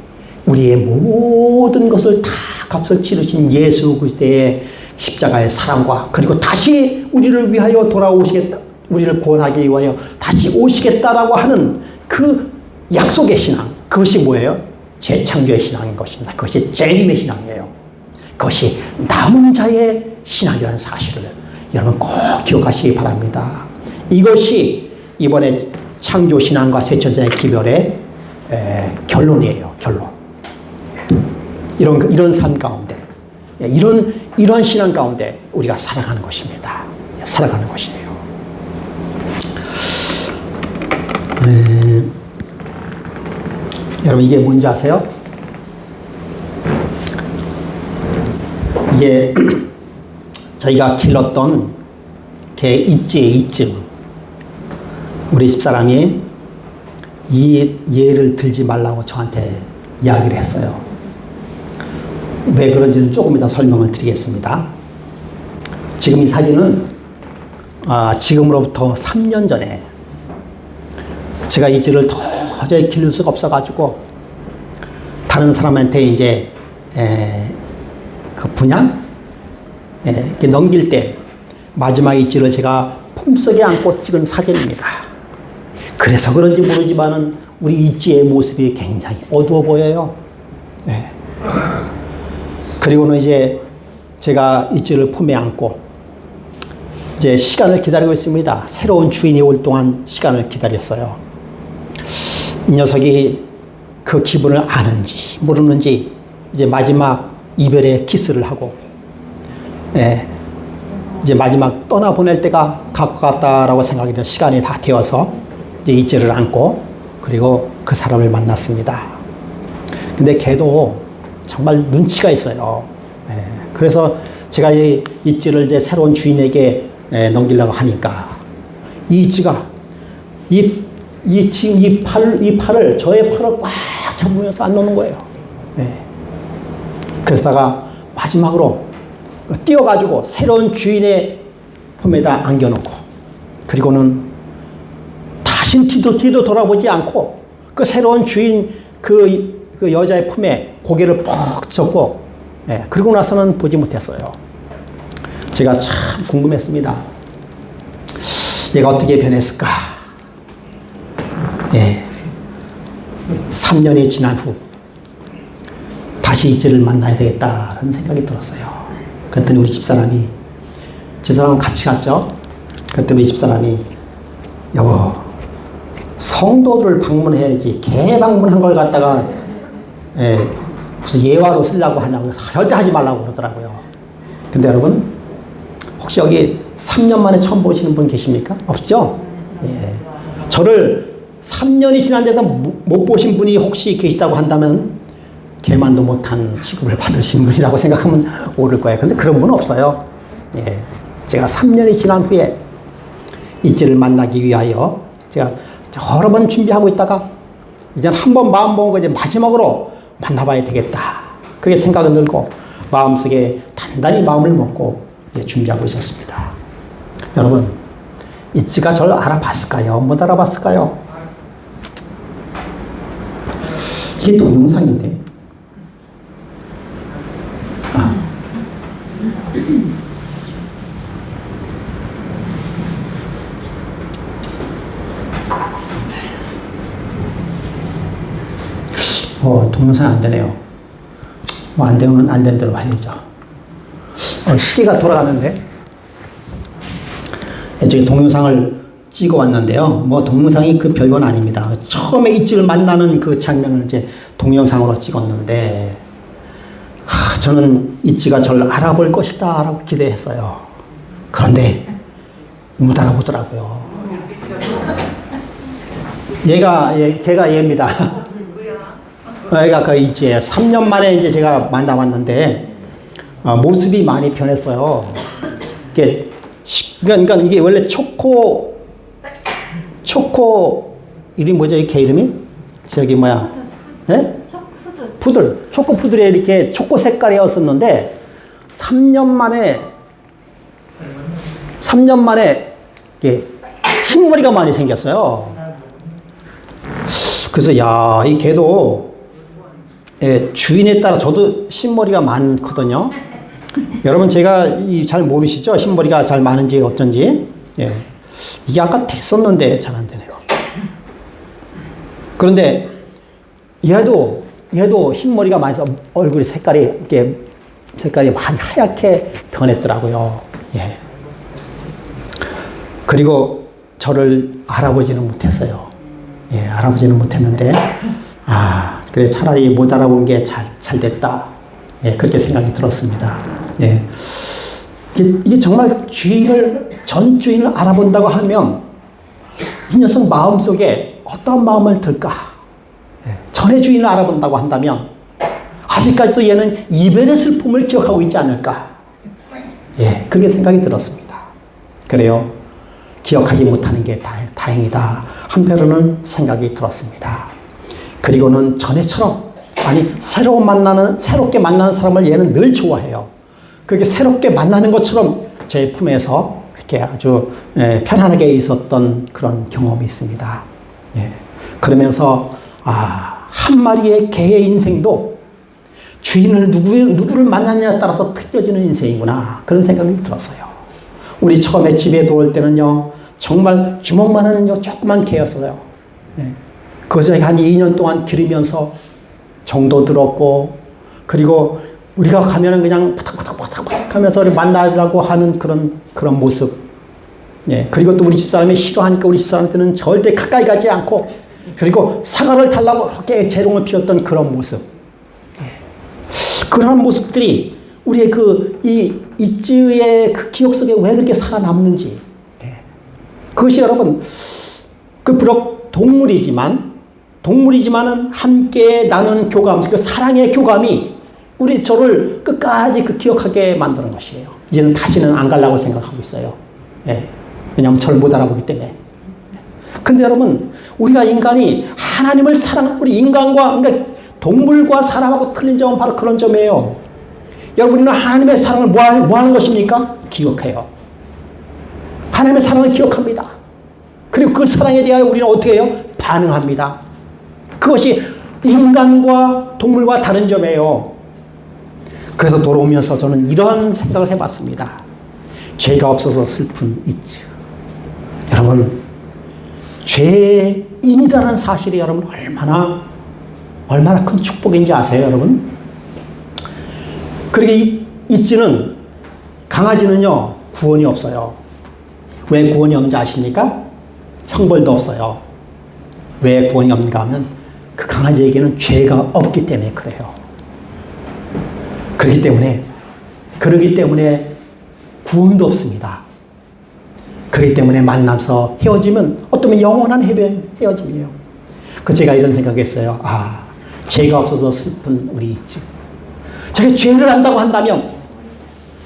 우리의 모든 것을 다 값을 치르신 예수 그리스도의 십자가의 사랑과, 그리고 다시 우리를 위하여 돌아오시겠다, 우리를 구원하기 위하여 다시 오시겠다라고 하는 그 약속의 신앙, 그것이 뭐예요? 재창조의 신앙인 것입니다. 그것이 재림의 신앙이에요. 그것이 남은 자의 신앙이라는 사실을 여러분 꼭 기억하시기 바랍니다. 이것이 이번에 창조신앙과 새천사의 기별의 결론이에요. 결론. 이런 삶 가운데, 이런 신앙 가운데 우리가 살아가는 것입니다. 살아가는 것이에요. 여러분, 이게 뭔지 아세요? 이게 저희가 길렀던 개 이찌의 이증. 우리 집사람이 이 예를 들지 말라고 저한테 이야기를 했어요. 왜 그런지는 조금 이따 설명을 드리겠습니다. 지금 이 사진은 지금으로부터 3년 전에 제가 이지를 도저히 기를 수가 없어가지고 다른 사람한테 이제 그 분양 이렇게 넘길 때 마지막 이지를 제가 품속에 안고 찍은 사진입니다. 그래서 그런지 모르지만은 우리 이지의 모습이 굉장히 어두워 보여요. 네. 그리고는 이제 제가 이지를 품에 안고 이제 시간을 기다리고 있습니다. 새로운 주인이 올 동안 시간을 기다렸어요. 이 녀석이 그 기분을 아는지 모르는지 이제 마지막 이별의 키스를 하고, 이제 마지막 떠나보낼 때가 가까웠다라고 생각이 들어 시간이 다 되어서 이제 이지를 안고 그리고 그 사람을 만났습니다. 근데 걔도 정말 눈치가 있어요. 그래서 제가 이 이지를 이제 새로운 주인에게 넘기려고 하니까 이 이지가 지금 이 팔을 저의 팔을 꽉 잡으면서 안 놓는 거예요. 그러다가 마지막으로 뛰어가지고 새로운 주인의 품에다 안겨놓고 그리고는 다신 뒤도 돌아보지 않고 그 새로운 주인 그 여자의 품에 고개를 푹 젓고 그리고 나서는 보지 못했어요. 제가 참 궁금했습니다. 얘가 어떻게 변했을까? 3년이 지난 후 다시 이지를 만나야 되겠다는 생각이 들었어요. 그랬더니 우리 집사람이, 제 사람은 같이 갔죠. 그랬더니 우리 집사람이, 여보, 성도들 방문해야지 개 방문한 걸 갖다가 무슨 예화로 쓰려고 하냐고 절대 하지 말라고 그러더라고요. 근데 여러분, 혹시 여기 3년 만에 처음 보시는 분 계십니까? 없죠? 저를 3년이 지났는데도 못 보신 분이 혹시 계시다고 한다면 개만도 못한 취급을 받으신 분이라고 생각하면 옳을 거예요. 근데 그런 분은 없어요. 제가 3년이 지난 후에 이지를 만나기 위하여 제가 여러 번 준비하고 있다가 이제는 한 번 마음 먹은 거 이제 마지막으로 만나봐야 되겠다. 그렇게 생각을 들고 마음속에 단단히 마음을 먹고 준비하고 있었습니다. 여러분, 이지가 저를 알아봤을까요? 못 알아봤을까요? 이게 동영상인데. 동영상이 안 되네요. 뭐 안 되면 안 된 대로 해야죠. 시계가 돌아가는데. 저기 동영상을 찍어 왔는데요. 뭐 동영상이 그 별건 아닙니다. 처음에 이지를 만나는 그 장면을 이제 동영상으로 찍었는데, 저는 이지가 저를 알아볼 것이다 라고 기대했어요. 그런데 못 알아보더라고요. 걔가 얘입니다. 얘가 그 이지예요. 3년 만에 이제 제가 만나봤는데, 모습이 많이 변했어요. 그러니까 이게 원래 초코 이름이 뭐죠? 이 개 이름이? 저기 뭐야? 초코 푸들에 이렇게 초코 색깔이었었는데 3년 만에 이게 흰머리가 많이 생겼어요. 그래서 이 개도 주인에 따라 저도 흰머리가 많거든요. 여러분, 제가 잘 모르시죠? 흰머리가 잘 많은지 어쩐지. 이게 아까 됐었는데 잘 안 되네요. 그런데 얘도 흰머리가 많아서 얼굴 색깔이 많이 하얗게 변했더라고요. 그리고 저를 알아보지는 못했어요. 알아보지는 못했는데, 그래, 차라리 못 알아본 게 잘 됐다. 예, 그렇게 생각이 들었습니다. 예. 이게 정말 전 주인을 알아본다고 하면 이 녀석 마음속에 어떤 마음을 들까? 예. 전의 주인을 알아본다고 한다면 아직까지도 얘는 이별의 슬픔을 기억하고 있지 않을까? 예, 그렇게 생각이 들었습니다. 그래요. 기억하지 못하는 게 다행이다. 한편으로는 생각이 들었습니다. 그리고는 전에처럼, 아니, 새롭게 만나는 사람을 얘는 늘 좋아해요. 그렇게 새롭게 만나는 것처럼 제 품에서 이렇게 아주 편안하게 있었던 그런 경험이 있습니다. 예. 그러면서, 한 마리의 개의 인생도 주인을 누구를 만났냐에 따라서 틀려지는 인생이구나. 그런 생각이 들었어요. 우리 처음에 집에 들어올 때는요, 정말 주먹만한 조그만 개였어요. 예. 그것을 한 2년 동안 기르면서 정도 들었고, 그리고 우리가 가면은 그냥 포닥포닥 하면서 만나라고 하는 그런 모습. 예. 그리고 또 우리 집사람이 싫어하니까 우리 집사람한테는 절대 가까이 가지 않고, 그리고 사과를 달라고 그렇게 재롱을 피웠던 그런 모습. 예. 그런 모습들이 우리의 이쯔의 그 기억 속에 왜 그렇게 살아남는지. 예. 그것이 여러분, 비록 동물이지만은 함께 나눈 교감, 그 사랑의 교감이 저를 끝까지 기억하게 만드는 것이에요. 이제는 다시는 안 가려고 생각하고 있어요. 예. 왜냐하면 저를 못 알아보기 때문에. 근데 여러분, 우리가 인간이 하나님을 우리 인간과, 그러니까 동물과 사람하고 틀린 점은 바로 그런 점이에요. 여러분, 우리는 하나님의 사랑을 뭐 하는 것입니까? 기억해요. 하나님의 사랑을 기억합니다. 그리고 그 사랑에 대하여 우리는 어떻게 해요? 반응합니다. 그것이 인간과 동물과 다른 점이에요. 그래서 돌아오면서 저는 이런 생각을 해봤습니다. 죄가 없어서 슬픈 이츠. 여러분, 죄인이라는 사실이 여러분 얼마나 큰 축복인지 아세요, 여러분? 그러게 이츠는, 강아지는요, 구원이 없어요. 왜 구원이 없는지 아십니까? 형벌도 없어요. 왜 구원이 없는가 하면 그 강아지에게는 죄가 없기 때문에 그래요. 그렇기 때문에 구원도 없습니다. 그렇기 때문에 만나서 헤어지면 어쩌면 영원한 헤어짐이에요. 제가 이런 생각했어요. 죄가 없어서 슬픈 우리 이츠. 제가 죄를 안다고 한다면,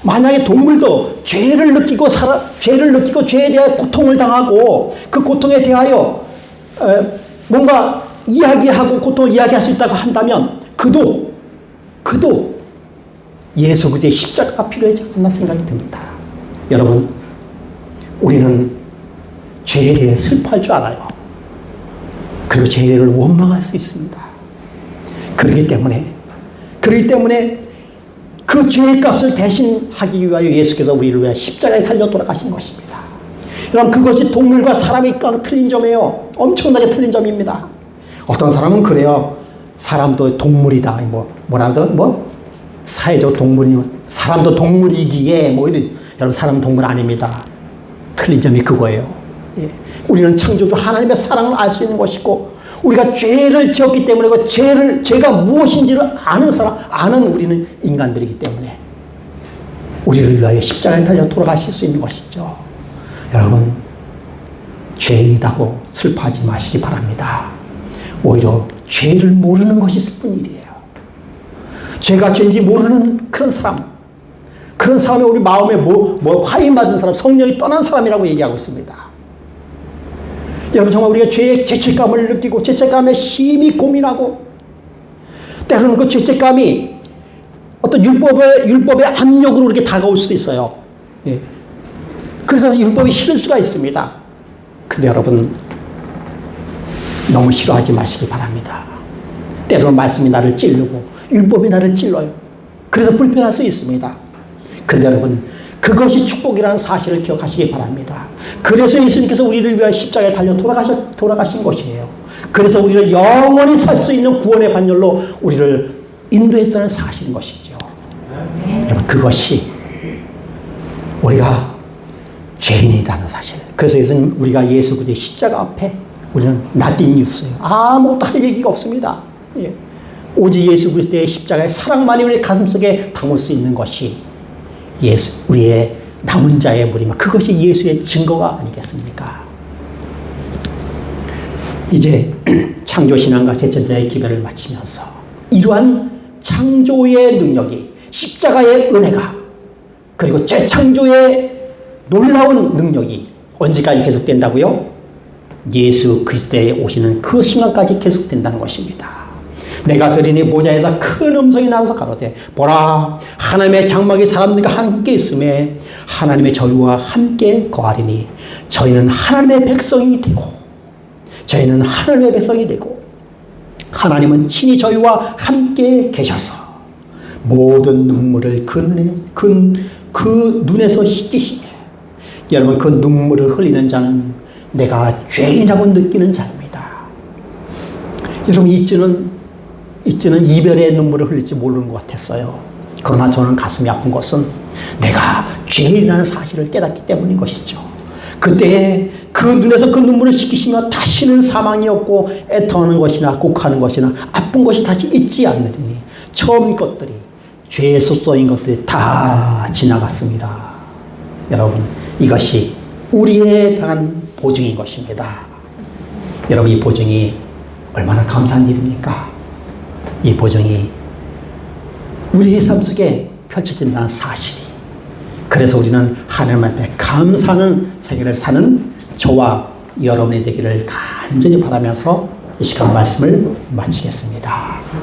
만약에 동물도 죄를 느끼고 죄에 대해 고통을 당하고 그 고통에 대하여 뭔가 이야기하고 고통을 이야기할 수 있다고 한다면 그도 예수 그리스도의 십자가가 필요하지 않나 생각이 듭니다. 여러분, 우리는 죄에 대해 슬퍼할 줄 알아요. 그리고 죄를 원망할 수 있습니다. 그렇기 때문에 그 죄의 값을 대신하기 위하여 예수께서 우리를 위해 십자가에 달려 돌아가신 것입니다. 여러분, 그것이 동물과 사람이 틀린 점이에요. 엄청나게 틀린 점입니다. 어떤 사람은 그래요. 사람도 동물이다. 사회적 동물이, 사람도 동물이기에 여러분, 사람은 동물 아닙니다. 틀린 점이 그거예요. 예. 우리는 창조주 하나님의 사랑을 알 수 있는 것이고, 우리가 죄를 지었기 때문에 그 죄가 무엇인지를 아는 우리는 인간들이기 때문에 우리를 위하여 십자가에 달려 돌아가실 수 있는 것이죠. 여러분, 죄인이라고 슬퍼하지 마시기 바랍니다. 오히려 죄를 모르는 것이 슬픈 일이에요. 죄가 죄인지 모르는 그런 사람이 우리 마음에 화인 맞은 사람, 성령이 떠난 사람이라고 얘기하고 있습니다. 여러분, 정말 우리가 죄의 죄책감을 느끼고 죄책감에 심히 고민하고, 때로는 그 죄책감이 어떤 율법의 압력으로 이렇게 다가올 수도 있어요. 예. 그래서 율법이 싫을 수가 있습니다. 근데 여러분, 너무 싫어하지 마시기 바랍니다. 때로는 말씀이 나를 찌르고 율법이 나를 찔러요. 그래서 불편할 수 있습니다. 근데 여러분, 그것이 축복이라는 사실을 기억하시기 바랍니다. 그래서 예수님께서 우리를 위하여 십자가에 달려 돌아가신 것이에요. 그래서 우리를 영원히 살 수 있는 구원의 반열로 우리를 인도했다는 사실인 것이죠. 여러분, 그것이 우리가 죄인이라는 사실. 그래서 우리가 예수 그리스도의 십자가 앞에 우리는 nothing news예요. 아무것도 할 얘기가 없습니다. 예. 오직 예수 그리스도의 십자가의 사랑만이 우리 가슴속에 담을 수 있는 것이 우리의 남은 자의 무리면 그것이 예수의 증거가 아니겠습니까? 이제 창조신앙과 제천자의 기별을 마치면서 이러한 창조의 능력이 십자가의 은혜가 그리고 재창조의 놀라운 능력이 언제까지 계속된다고요? 예수 그리스도에 오시는 그 순간까지 계속된다는 것입니다. 내가 들으니 모자에서 큰 음성이 나와서 가로되 보라 하나님의 장막이 사람들과 함께 있음에 하나님의 저희와 함께 거하리니 저희는 하나님의 백성이 되고 저희는 하나님의 백성이 되고 하나님은 친히 저희와 함께 계셔서 모든 눈물을 그 눈에서 씻기시며 여러분 그 눈물을 흘리는 자는 내가 죄인이라고 느끼는 자입니다. 여러분 이쯤은 이별의 눈물을 흘릴지 모르는 것 같았어요. 그러나 저는 가슴이 아픈 것은 내가 죄인이라는 사실을 깨닫기 때문인 것이죠. 그때 그 눈에서 그 눈물을 씻기시며 다시는 사망이 없고 애통하는 것이나 곡하는 것이나 아픈 것이 다시 있지 않으리니 처음 것들이 죄의 쏟아인 것들이 다 지나갔습니다. 여러분 이것이 우리에 당한 보증인 것입니다. 여러분 이 보증이 얼마나 감사한 일입니까? 이 보증이 우리의 삶 속에 펼쳐진다는 사실이 그래서 우리는 하나님 앞에 감사하는 생애를 사는 저와 여러분이 되기를 간절히 바라면서 이 시간 말씀을 마치겠습니다.